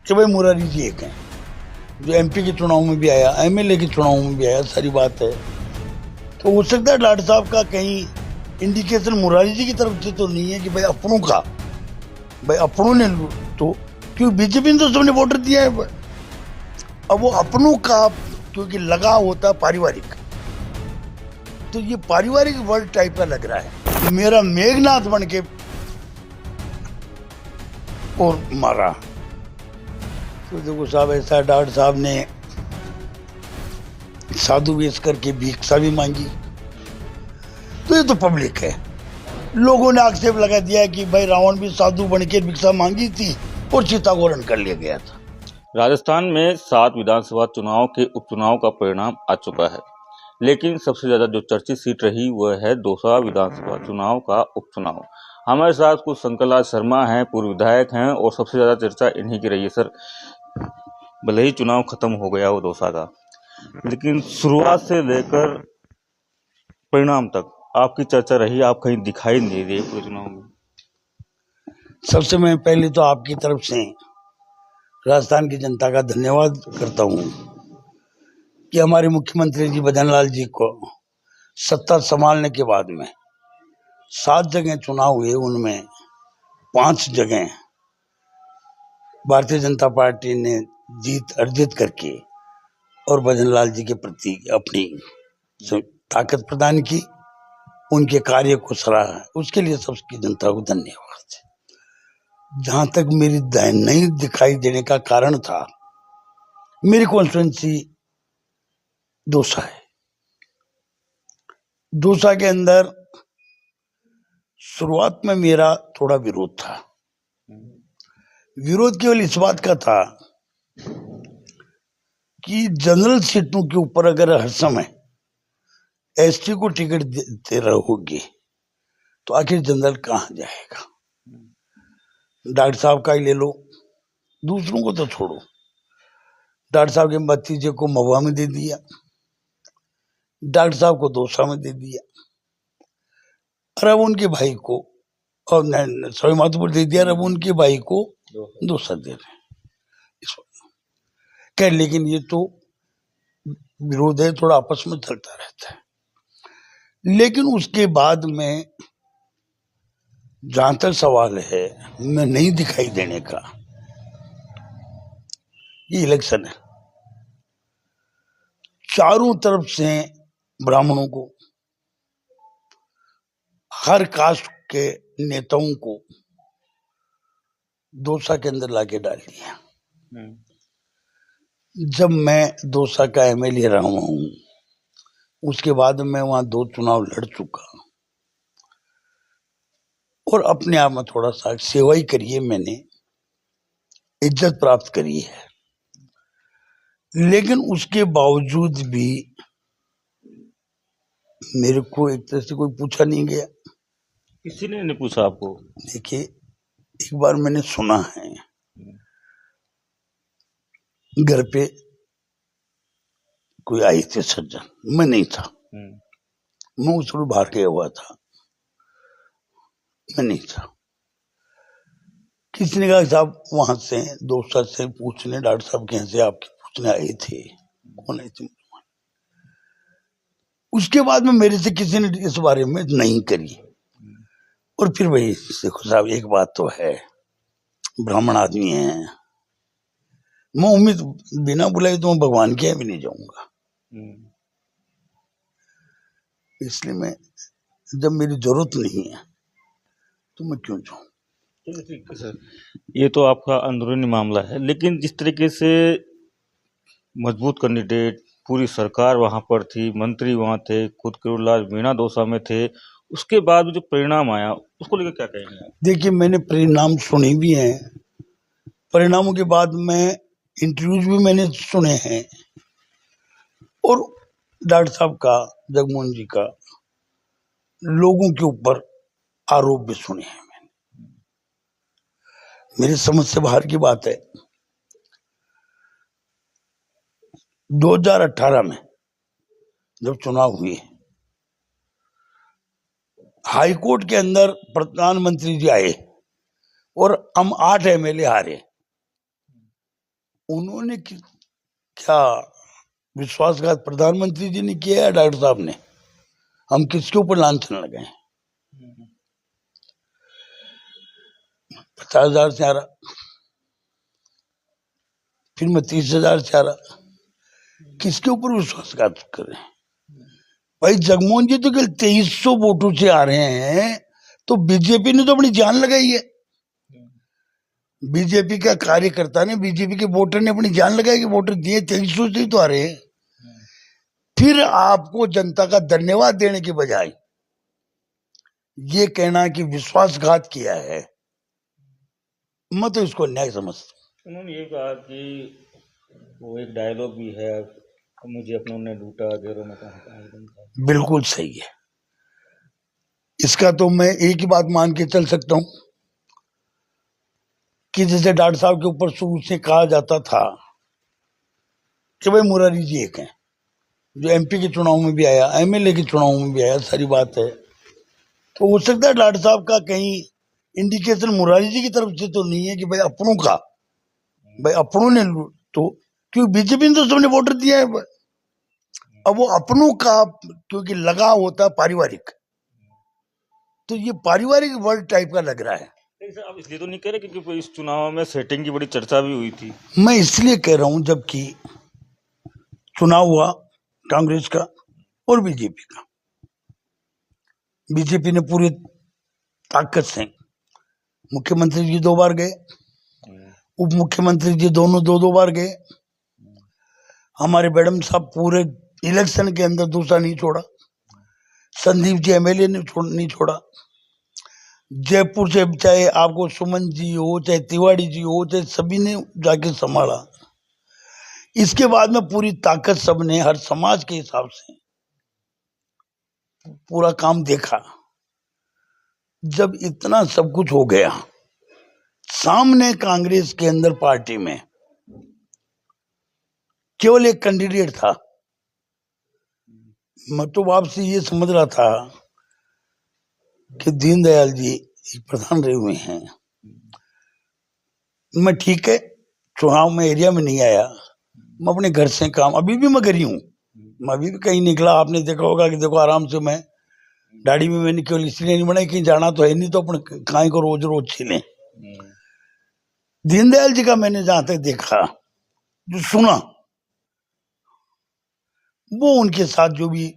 कि भाई मुरारी जी एक हैं जो एमपी के चुनाव में भी आया, एमएलए के चुनाव में भी आया, सारी बात है। तो हो सकता है डॉक्टर साहब का कहीं इंडिकेशन मुरारी जी की तरफ से तो नहीं है कि भाई अपनों का, भाई अपनों ने तो, क्योंकि बीजेपी ने तो सबने वोटर दिया है। अब वो अपनों का क्योंकि लगा होता पारिवारिक, तो ये पारिवारिक वर्ड टाइप का लग रहा है। मेरा मेघनाथ बन के और मारा तो देखो साहब, ऐसा डॉक्टर साहब ने साधु वेश करके भिक्षा भी मांगी, तो ये तो पब्लिक है। लोगों ने आक्षेप लगा दिया कि भाई रावण भी साधु बन के भिक्षा मांगी थी और सीता को हरण कर लिया गया था। राजस्थान में 7 विधानसभा चुनाव के उपचुनाव का परिणाम आ चुका है, लेकिन सबसे ज्यादा जो चर्चित सीट रही वह है दौसा विधानसभा चुनाव का उपचुनाव। हमारे साथ कुछ शंकरलाल शर्मा हैं, पूर्व विधायक हैं और सबसे ज्यादा चर्चा इन्हीं की रही है। सर, भले ही चुनाव खत्म हो गया हो दौसा का, लेकिन शुरुआत से लेकर परिणाम तक आपकी चर्चा रही, आप कहीं दिखाई नहीं दिए पूरे चुनाव में। सबसे मैं पहले तो आपकी तरफ से राजस्थान की जनता का धन्यवाद करता हूं कि हमारे मुख्यमंत्री जी भजनलाल जी को सत्ता संभालने के बाद में 7 जगह चुनाव हुए, उनमें 5 जगह भारतीय जनता पार्टी ने जीत अर्जित करके और भजनलाल जी के प्रति अपनी ताकत प्रदान की, उनके कार्य को सराहा। उसके लिए सबकी जनता को धन्यवाद। जहां तक मेरी नहीं दिखाई देने का कारण था, मेरी कॉन्स्टिट्यूंसी दौसा है। दौसा के अंदर शुरुआत में मेरा थोड़ा विरोध था। विरोध केवल इस बात का था कि जनरल सीटों के ऊपर अगर हर समय एसटी को टिकट देते रहोगे तो आखिर जनरल कहां जाएगा। डॉक्टर साहब का ही ले लो, दूसरों को तो छोड़ो। डॉक्टर साहब के भतीजे को महुआ में दे दिया, डॉक्टर साहब को दौसा में दे दिया, और अब उनके भाई को और सवाई माधोपुर दे दिया, और अब उनके भाई को दौसा दे रहे हैं। क्या, लेकिन ये तो विरोध है, थोड़ा आपस में चलता रहता है। लेकिन उसके बाद में जहां तक सवाल है मैं नहीं दिखाई देने का, ये इलेक्शन है। चारों तरफ से ब्राह्मणों को, हर कास्ट के नेताओं को दौसा के अंदर लाके डाल दिया। जब मैं दौसा का एमएलए रहा हूं, उसके बाद मैं वहां 2 चुनाव लड़ चुका और अपने आप में थोड़ा सा सेवा ही करी है, मैंने इज्जत प्राप्त करी है। लेकिन उसके बावजूद भी मेरे को एक तरह से कोई पूछा नहीं गया। किसी ने नहीं पूछा आपको? देखिए, एक बार मैंने सुना है, घर पे कोई आए थे सज्जन, मैं नहीं था, मैं उस वक्त बाहर गया हुआ था, मैं नहीं था। किसी ने कहा साहब वहां से दौसा से पूछने, डॉक्टर साहब के यहाँ से आपके पूछने आए थे, कौन आए थे। उसके बाद में मेरे से किसी ने इस बारे में नहीं करी। और फिर भाई देखो साहब, एक बात तो है, ब्राह्मण आदमी है, मैं उम्मीद बिना बुलाए तो मैं भगवान के यहाँ भी नहीं जाऊंगा। इसलिए मैं, जब मेरी जरूरत नहीं है तो मैं क्यों जाऊं। ठीक है सर, ये तो आपका अंदरूनी मामला है, लेकिन जिस तरीके से मजबूत कैंडिडेट, पूरी सरकार वहां पर थी, मंत्री वहां थे, खुद करुणलाल मीणा दौसा में थे, उसके बाद जो परिणाम आया उसको लेकर क्या कहेंगे? देखिए, मैंने परिणाम सुने भी हैं, परिणामों के बाद में इंटरव्यूज भी मैंने सुने हैं, और डॉक्टर साहब का, जगमोहन जी का, लोगों के ऊपर आरोप भी सुने हैं। मैंने, मेरी समझ से बाहर की बात है। 2018 में जब चुनाव हुए, हाई कोर्ट के अंदर प्रधानमंत्री जी आए और हम 8 एमएलए हारे। उन्होंने क्या विश्वासघात प्रधानमंत्री जी ने किया है, डॉक्टर साहब ने? हम किसके ऊपर लांछन लगाए? 50,000 से आ रहा, फिर मैं 30,000 से आ रहा, किसके ऊपर विश्वासघात कर रहे हैं? भाई जगमोहन जी तो केवल 2300 वोटों से आ रहे हैं, तो बीजेपी ने तो अपनी जान लगाई है। बीजेपी का कार्यकर्ता ने, बीजेपी के वोटर ने अपनी जान लगाई कि वोटर दिए 2300 से ही तो आ रहे हैं। फिर आपको जनता का धन्यवाद देने के बजाय ये कहना कि विश्वासघात किया है, मैं तो इसको न्याय समझता हूं। उन्होंने ये कहा कि वो एक डायलॉग भी है, मुझे अपनों ने लूटा, घेरों में कहा। बिल्कुल सही है। इसका तो मैं एक ही बात मान के चल सकता हूं कि जैसे डॉक्टर साहब के ऊपर शुरू से कहा जाता था कि भाई मुरारी जी एक हैं, जो एमपी के चुनाव में भी आया, एमएलए के चुनाव में भी आया, सारी बात है। तो हो सकता है डॉक्टर साहब का कहीं इंडिकेशन मुरारी जी की तरफ से तो नहीं है कि भाई अपनों का, भाई अपनों ने तो, क्योंकि बीजेपी ने तो सबने वोटर दिया है। अब वो अपनों का क्योंकि लगा होता है पारिवारिक, तो ये पारिवारिक वर्ड टाइप का लग रहा है। आप इसलिए तो नहीं कह रहे क्योंकि इस चुनाव में सेटिंग की बड़ी चर्चा भी हुई थी? मैं इसलिए कह रहा हूं जबकि चुनाव हुआ कांग्रेस का और बीजेपी का, बीजेपी ने पूरी ताकत से, मुख्यमंत्री जी 2 बार गए, उप मुख्यमंत्री जी दोनों 2-2 बार गए, हमारे मैडम साहब पूरे इलेक्शन के अंदर दूसरा नहीं छोड़ा, संदीप जी एमएलए ने नहीं छोड़ा, जयपुर से चाहे आपको सुमन जी हो, चाहे तिवारी जी हो, चाहे सभी ने जाके संभाला। इसके बाद में पूरी ताकत सबने हर समाज के हिसाब से पूरा काम देखा। जब इतना सब कुछ हो गया, सामने कांग्रेस के अंदर पार्टी में केवल एक कैंडिडेट था। मैं तो आपसे ये समझ रहा था कि दीनदयाल जी प्रधान रहे हुए हैं। मैं ठीक है, चुनाव में एरिया में नहीं आया, मैं अपने घर से काम, अभी भी मैं करी हूँ, मैं अभी भी कहीं निकला, आपने देखा होगा कि देखो आराम से मैं दाढ़ी में मैंने केवल इसलिए नहीं बनाई, कहीं जाना तो है नहीं, तो अपने खाए को रोज रोज छीले। दीनदयाल जी का मैंने जहां तक देखा, जो सुना, वो उनके साथ जो भी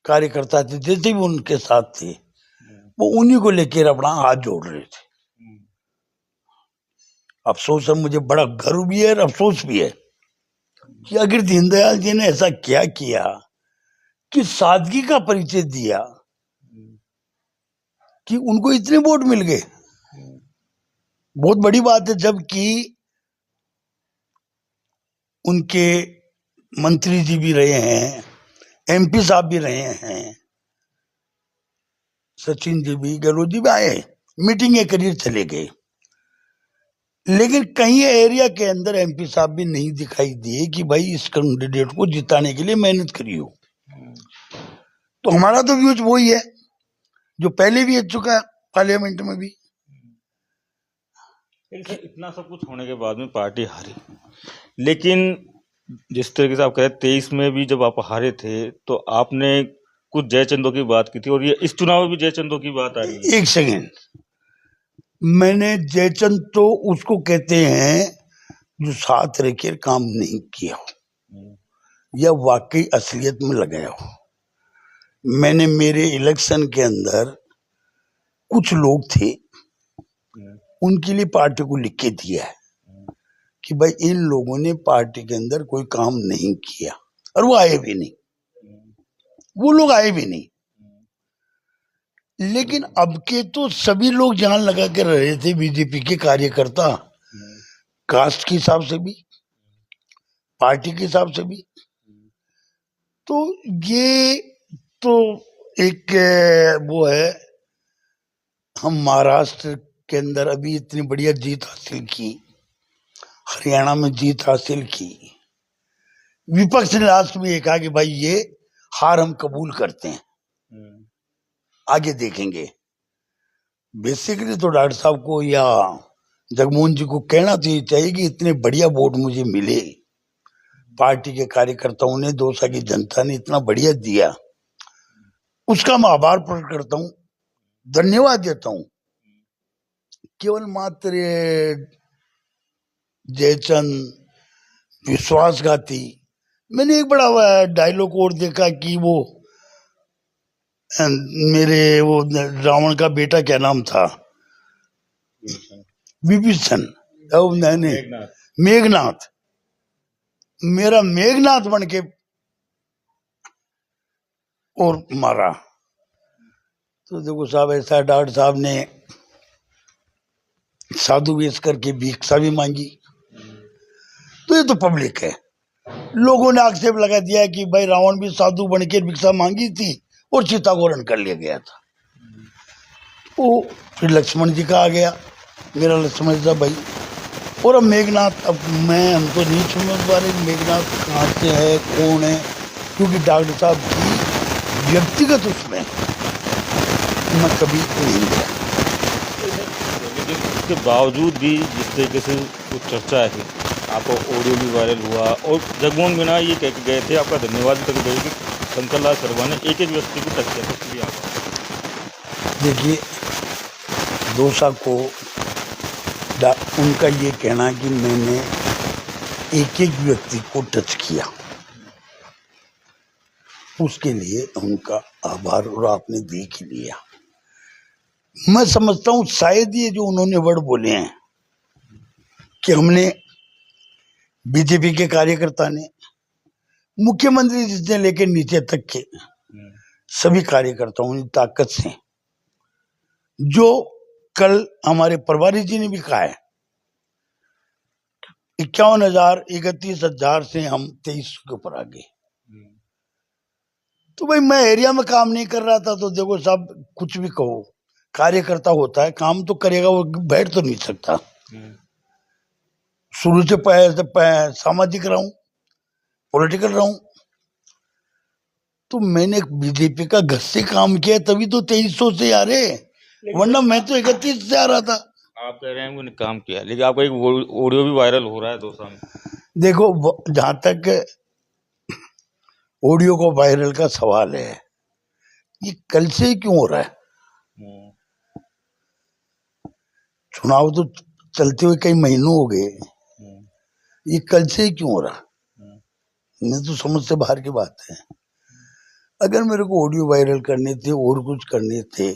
कार्यकर्ता थे, जैसे भी उनके साथ थे, वो उन्हीं को लेकर अपना हाथ जोड़ रहे थे। अफसोस है, मुझे बड़ा गर्व भी है और अफसोस भी है कि अगर दीनदयाल जी ने ऐसा क्या किया कि सादगी का परिचय दिया कि उनको इतने वोट मिल गए। बहुत बड़ी बात है, जबकि उनके मंत्री जी भी रहे हैं, एमपी साहब भी रहे हैं, सचिन जी भी, गहलोत जी भी आए, मीटिंग करिए चले गए, लेकिन कई एरिया के अंदर एमपी साहब भी नहीं दिखाई दिए कि भाई इस कैंडिडेट को जिताने के लिए मेहनत करी हो। तो हमारा तो व्यूज वही है जो पहले भी आ चुका है पार्लियामेंट में भी। इतना सब कुछ होने के बाद में पार्टी हारी, लेकिन जिस तरीके से आप कह रहे 23 में भी जब आप हारे थे तो आपने कुछ जयचंदो की बात की थी, और ये इस चुनाव में भी जयचंदो की बात आ रही है। एक सेकेंड, मैंने जयचंद तो उसको कहते हैं जो साथ रहकर काम नहीं किया हो या वाकई असलियत में लगाया हो। मैंने मेरे इलेक्शन के अंदर कुछ लोग थे, उनके लिए पार्टी को लिख के दिया है कि भाई इन लोगों ने पार्टी के अंदर कोई काम नहीं किया, और वो आए भी नहीं, वो लोग आए भी नहीं। लेकिन अब के तो सभी लोग जान लगा के रहे थे, बीजेपी के कार्यकर्ता, कास्ट के हिसाब से भी, पार्टी के हिसाब से भी। तो ये तो एक वो है, हम महाराष्ट्र के अंदर अभी इतनी बढ़िया जीत हासिल की, हरियाणा में जीत हासिल की, विपक्ष ने लास्ट में ये कहा कि भाई ये हार हम कबूल करते हैं, आगे देखेंगे। बेसिकली तो डॉक्टर साहब को या जगमोहन जी को कहना तो ये चाहिए कि इतने बढ़िया वोट मुझे मिले, पार्टी के कार्यकर्ताओं ने, दौसा की जनता ने इतना बढ़िया दिया, उसका मैं आभार प्रकट करता हूं, धन्यवाद देता हूं। केवल मात्र ये जयचंद विश्वासघाती, मैंने एक बड़ा डायलॉग और देखा कि वो मेरे वो रावण का बेटा क्या नाम था, विभीषण, नहीं मेघनाथ, मेरा मेघनाथ बन के और मारा। तो देखो साहब, ऐसा डॉक्टर साहब ने साधु वेश करके भिक्षा भी मांगी, तो ये तो पब्लिक है। लोगों ने आक्षेप लगा दिया कि भाई रावण भी साधु बन के भिक्षा मांगी थी और सीता को हरण कर लिया गया था। वो फिर लक्ष्मण जी का आ गया, मेरा लक्ष्मण जी था भाई। और अब मेघनाथ, अब हम तो नहीं समझ पा रहे मेघनाथ कहाँ से है, कौन है, क्योंकि डॉक्टर साहब की व्यक्तिगत उसमें मैं कभी नहीं गया। लेकिन उसके बावजूद भी जिस तरीके से वो चर्चा है, आपका ऑडियो भी वायरल हुआ और जगमोहन मीणा ये कह के गए थे, आपका धन्यवाद तक गए कि शंकर लाल शर्मा ने एक एक व्यक्ति को टच किया, इसलिए आप देखिए, दौसा को उनका ये कहना कि मैंने एक एक व्यक्ति को टच किया, उसके लिए उनका आभार, और आपने देख लिया। मैं समझता हूं शायद ये जो उन्होंने वर्ड बोले हैं कि हमने, बीजेपी के कार्यकर्ता ने, मुख्यमंत्री जिसने लेकर नीचे तक के सभी कार्यकर्ताओं ने ताकत से, जो कल हमारे प्रभारी जी ने भी कहा है, 51,000 31,000 से हम 23 के ऊपर आ गए। तो भाई मैं एरिया में काम नहीं कर रहा था, तो देखो साहब कुछ भी कहो, कार्यकर्ता होता है, काम तो करेगा, वो बैठ तो नहीं सकता। शुरू से सामाजिक रहा हूं, पॉलिटिकल रहा हूं, तो मैंने बीजेपी का घर से काम किया, तभी तो 2300 से आ रहे, वरना मैं तो 31 से आ रहा था। आप कह रहे हैं उन्होंने काम किया, लेकिन आपका एक ऑडियो भी वायरल हो रहा है दौसा में। देखो, जहां तक ऑडियो को वायरल का सवाल है, ये कल से क्यों हो रहा है? चुनाव तो चलते हुए कई महीनों हो गए, ये कल से क्यों हो रहा? मैं तो समझ से बाहर की बात है। अगर मेरे को ऑडियो वायरल करने थे और कुछ करने थे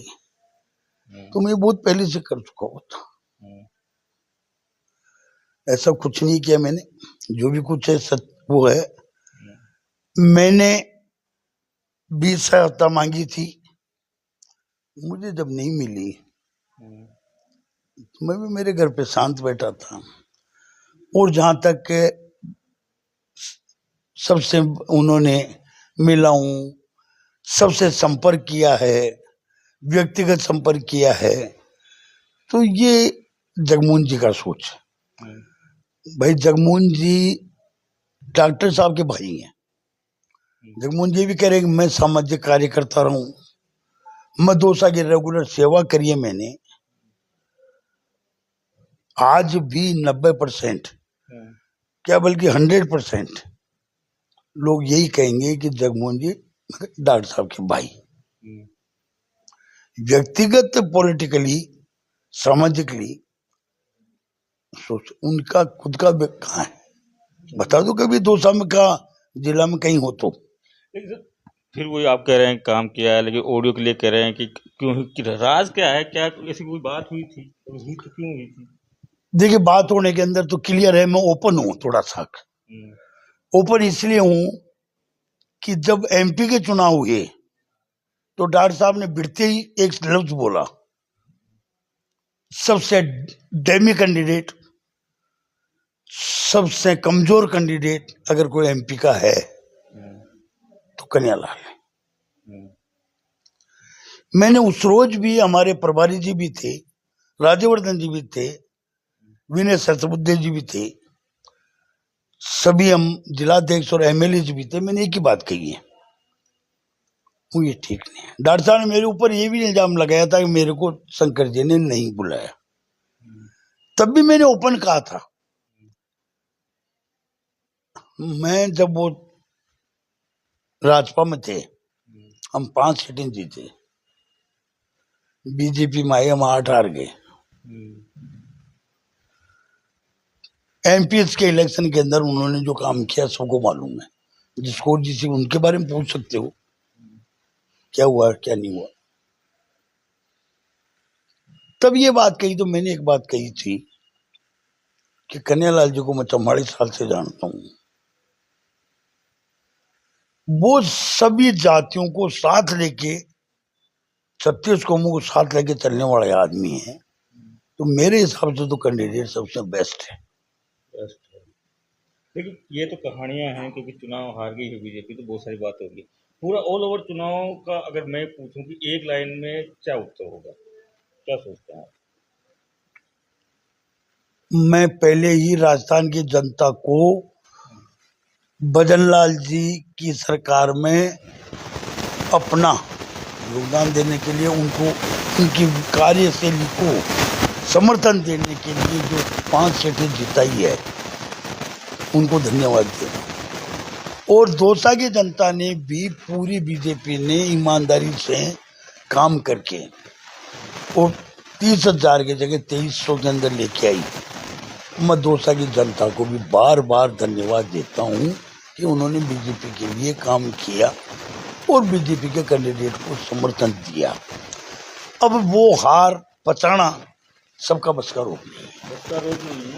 तो मैं बहुत पहले से कर चुका होता। ऐसा कुछ नहीं किया मैंने, जो भी कुछ है सच वो है। मैंने 20 सहायता मांगी थी, मुझे जब नहीं मिली तो मैं भी मेरे घर पे शांत बैठा था। और जहां तक सबसे उन्होंने मिला हूं, सबसे संपर्क किया है, व्यक्तिगत संपर्क किया है, तो ये जगमोहन जी का सोच है। भाई जगमोहन जी डॉक्टर साहब के भाई हैं। जगमोहन जी भी कह रहे हैं कि मैं सामाजिक कार्यकर्ता रहा हूं, मैं दौसा की रेगुलर सेवा करी है मैंने। आज भी 90% क्या बल्कि 100% लोग यही कहेंगे कि जगमोहन जी डॉक्टर साहब के भाई। व्यक्तिगत, पॉलिटिकली, सामाजिकली सोच उनका खुद का कहाँ है, बता दो कभी दौसा में, कहा जिला में कहीं हो तो। फिर वही आप कह रहे हैं काम किया है, लेकिन ऑडियो के लिए कह रहे हैं कि क्यों, कि राज क्या है, क्या ऐसी कोई बात हुई थी, हुई तो क्यों हुई थी? देखिए, बात होने के अंदर तो क्लियर है, मैं ओपन हूं, थोड़ा सा ओपन इसलिए हूं कि जब एमपी के चुनाव हुए तो डॉक्टर साहब ने बिड़ते ही एक लफ्ज बोला, सबसे डेमी कैंडिडेट, सबसे कमजोर कैंडिडेट अगर कोई एमपी का है तो कन्हैयालाल है। मैंने उस रोज भी, हमारे प्रभारी जी भी थे, राज्यवर्धन जी भी थे, विनय सहस्त्रबुद्धे जी भी थे, सभी हम जिलाध्यक्ष और एमएलए जी भी थे। मैंने एक ही बात कही है, वो ये ठीक नहीं है। डॉक्टर साहब ने मेरे ऊपर ये भी इल्जाम लगाया था कि मेरे को शंकर जी ने नहीं बुलाया, तब भी मैंने ओपन कहा था, मैं जब वो राजपा में थे, हम 5 सीटें जीते, बीजेपी में आए, हम 8 हार गए। एमपीएस के इलेक्शन के अंदर उन्होंने जो काम किया सबको मालूम है, जिसको जिसे उनके बारे में पूछ सकते हो क्या हुआ क्या नहीं हुआ। तब ये बात कही तो मैंने एक बात कही थी कि कन्हैयालाल जी को मैं 44 साल से जानता हूं, वो सभी जातियों को साथ लेके, 36 कौमों को साथ लेके चलने वाले आदमी है, तो मेरे हिसाब से तो कैंडिडेट सबसे बेस्ट है। लेकिन ये तो कहानियां हैं, क्योंकि चुनाव हार गई है बीजेपी तो बहुत सारी बात होगी। पूरा ऑल ओवर चुनाव का अगर मैं पूछूं कि एक लाइन में क्या उत्तर होगा, क्या सोचते हैं आप? मैं पहले ही राजस्थान की जनता को भजनलाल जी की सरकार में अपना योगदान देने के लिए, उनको उनकी कार्यशैली को समर्थन देने के लिए जो 5 सीटें जिताई है, उनको धन्यवाद देना। और दौसा की जनता ने भी, पूरी बीजेपी ने ईमानदारी से काम करके और 30,000 की जगह 2300 के अंदर लेके आई। मैं दौसा की जनता को भी बार बार धन्यवाद देता हूं कि उन्होंने बीजेपी के लिए काम किया और बीजेपी के कैंडिडेट को समर्थन दिया। अब वो हार पचाना सबका बस का रोग नहीं है।